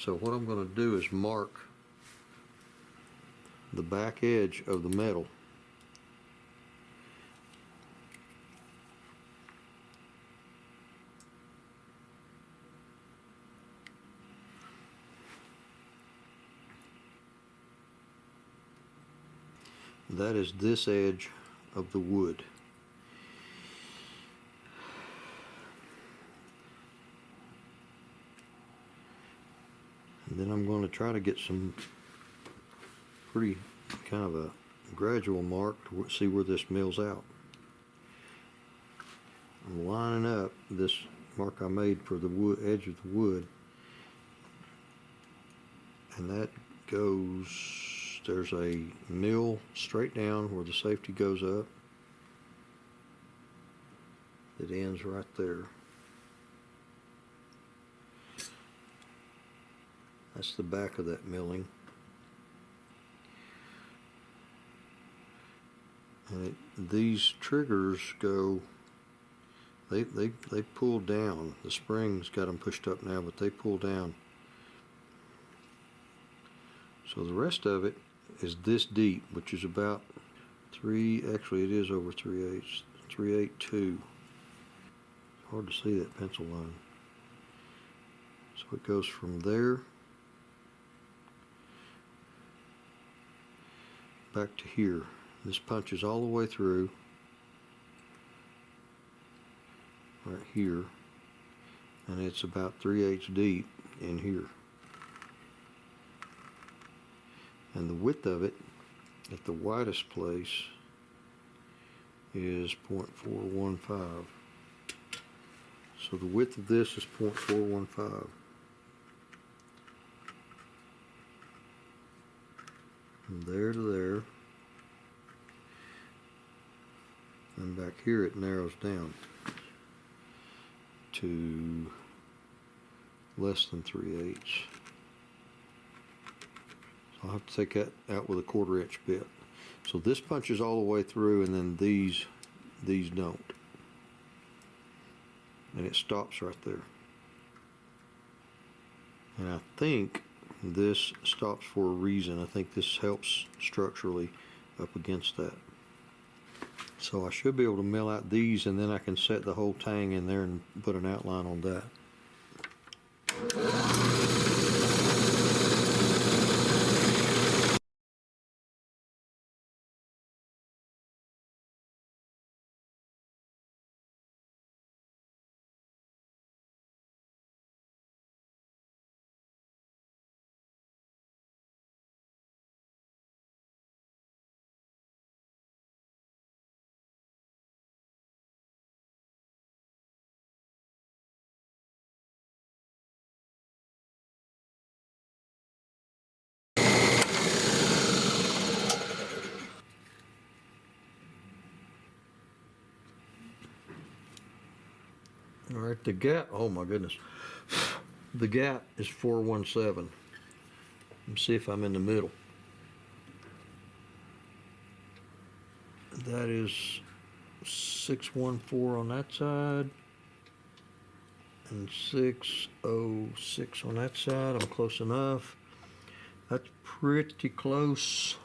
So what I'm going to do is mark the back edge of the metal. That is this edge of the wood. And then I'm going to try to get some pretty kind of a gradual mark to see where this mills out. I'm lining up this mark I made for the wood, edge of the wood, and that goes, there's a mill straight down where the safety goes up. It ends right there. That's the back of that milling. And these triggers go, they pull down. The spring's got them pushed up now, but they pull down. So the rest of it is this deep, which is about actually it is over 3/8, 3/8-2. Hard to see that pencil line. So it goes from there back to here. This punches all the way through right here, and it's about 3/8 deep in here. And the width of it at the widest place is 0.415. So the width of this is 0.415. From there to there. And back here it narrows down to less than 3/8. So I'll have to take that out with a 1/4 inch bit. So this punches all the way through, and then these don't. And it stops right there. And I think this stops for a reason. I think this helps structurally up against that. So I should be able to mill out these, and then I can set the whole tang in there and put an outline on that. All right, the gap, oh my goodness. The gap is 417. Let me see if I'm in the middle. That is 614 on that side and 606 on that side. I'm close enough. That's pretty close.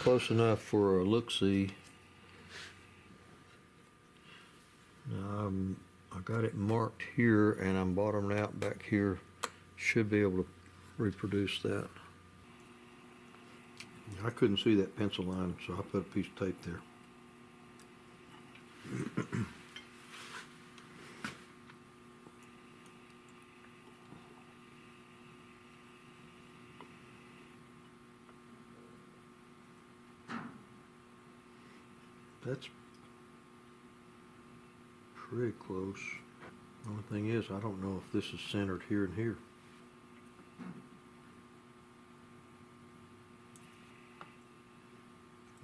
Close enough for a look-see. Now I got it marked here, and I'm bottomed out back here. Should be able to reproduce that. I couldn't see that pencil line, so I put a piece of tape there. That's pretty close. The only thing is, I don't know if this is centered here and here.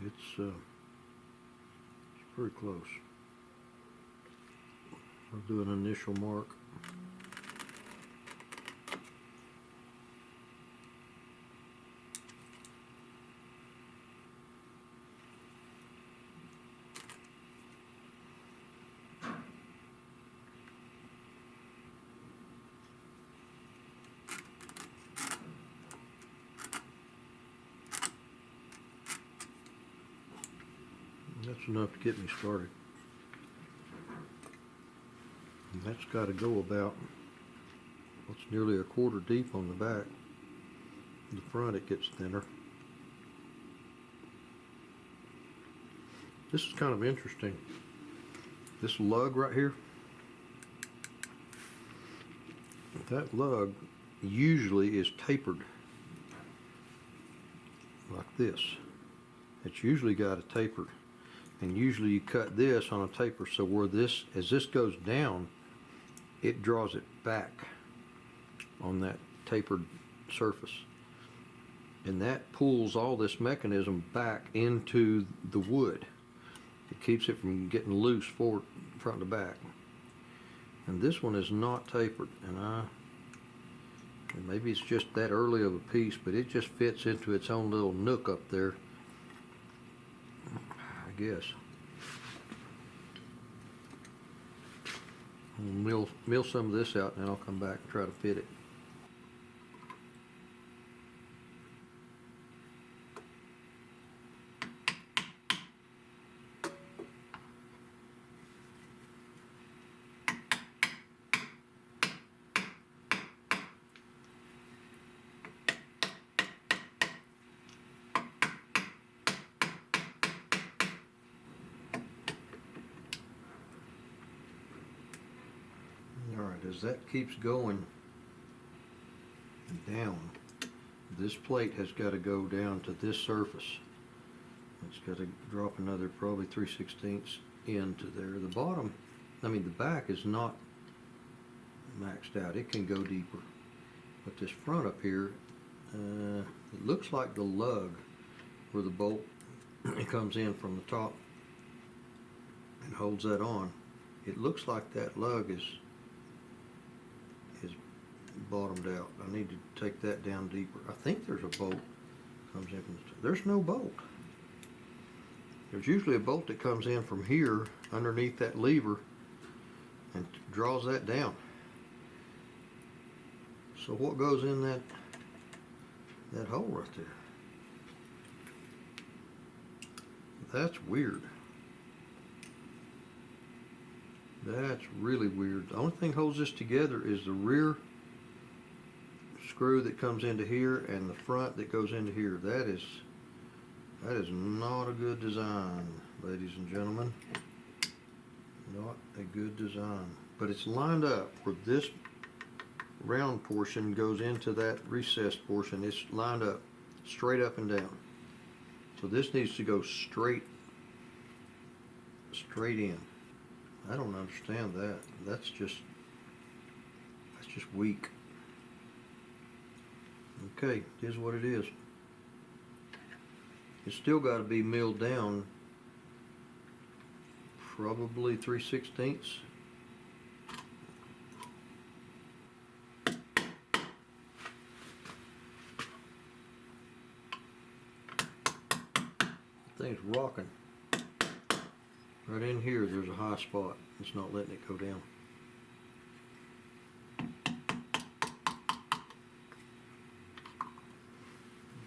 It's pretty close. I'll do an initial mark. enough to get me started. And that's got to go about, it's nearly a quarter deep on the back. The front it gets thinner. This is kind of interesting. This lug right here, that lug usually is tapered like this. It's usually got a taper, and usually you cut this on a taper, so where this, as this goes down, it draws it back on that tapered surface, and that pulls all this mechanism back into the wood. It keeps it from getting loose forward, front to back. And this one is not tapered, and maybe it's just that early of a piece, but it just fits into its own little nook up there, I guess. I'll mill some of this out, and then I'll come back and try to fit it. Alright, as that keeps going down, this plate has got to go down to this surface. It's got to drop another probably 3/16 into there. The bottom, the back is not maxed out. It can go deeper. But this front up here, it looks like the lug where the bolt it comes in from the top and holds that on. It looks like that lug is bottomed out. I need to take that down deeper. I think there's a bolt comes in from there's no bolt. There's usually a bolt that comes in from here underneath that lever and draws that down. So what goes in that hole right there? That's weird. That's really weird. The only thing holds this together is the rear screw that comes into here and the front that goes into here. That is not a good design, ladies and gentlemen. Not a good design. But it's lined up where this round portion goes into that recessed portion. It's lined up, straight up and down. So this needs to go straight in. I don't understand that. That's just weak. Okay, it is what it is. It's still got to be milled down probably 3/16. Thing's rocking. Right in here there's a high spot. It's not letting it go down.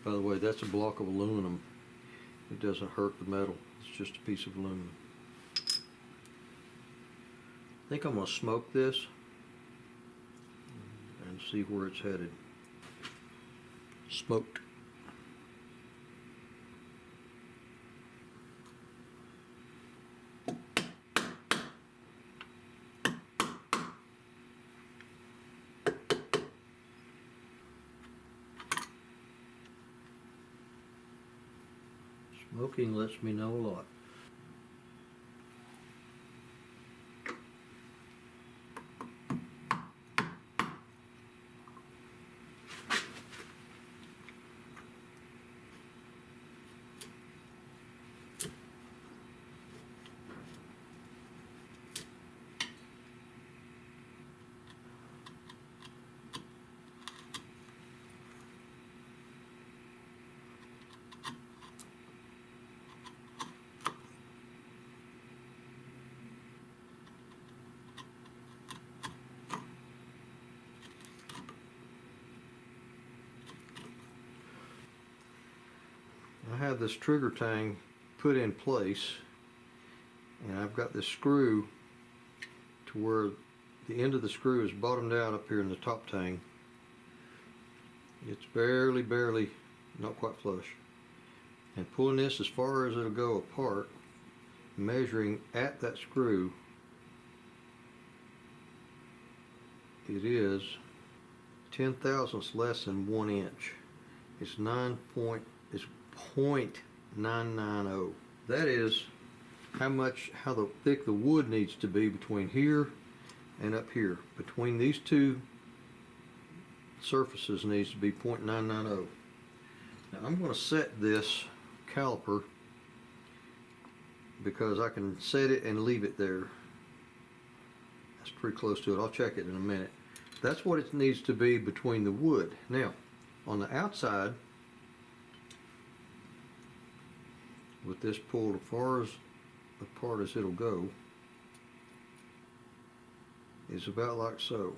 By the way, that's a block of aluminum. It doesn't hurt the metal. It's just a piece of aluminum. I think I'm going to smoke this and see where it's headed. Smoked. Smoking lets me know a lot. I have this trigger tang put in place, And I've got this screw to where the end of the screw is bottomed out up here in the top tang. It's barely, not quite flush. And pulling this as far as it'll go apart, measuring at that screw, it is 10 thousandths less than 1 inch. It's 0.990. That is how thick the wood needs to be between here and up here. Between these two surfaces needs to be 0.990. Now I'm going to set this caliper because I can set it and leave it there. That's pretty close to it. I'll check it in a minute. That's what it needs to be between the wood. Now, on the outside, with this pulled as far as apart as it'll go, is about like so.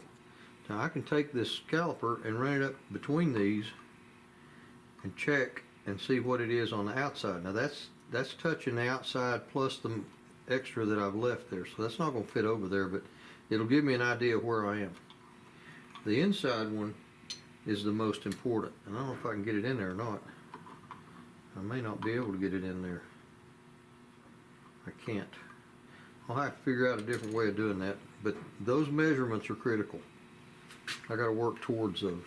Now I can take this caliper and run it up between these and check and see what it is on the outside. Now that's touching the outside plus the extra that I've left there, so that's not going to fit over there, but it'll give me an idea of where I am. The inside one is the most important, and I don't know if I can get it in there or not. I may not be able to get it in there. I can't. I'll have to figure out a different way of doing that, but those measurements are critical. I got to work towards those.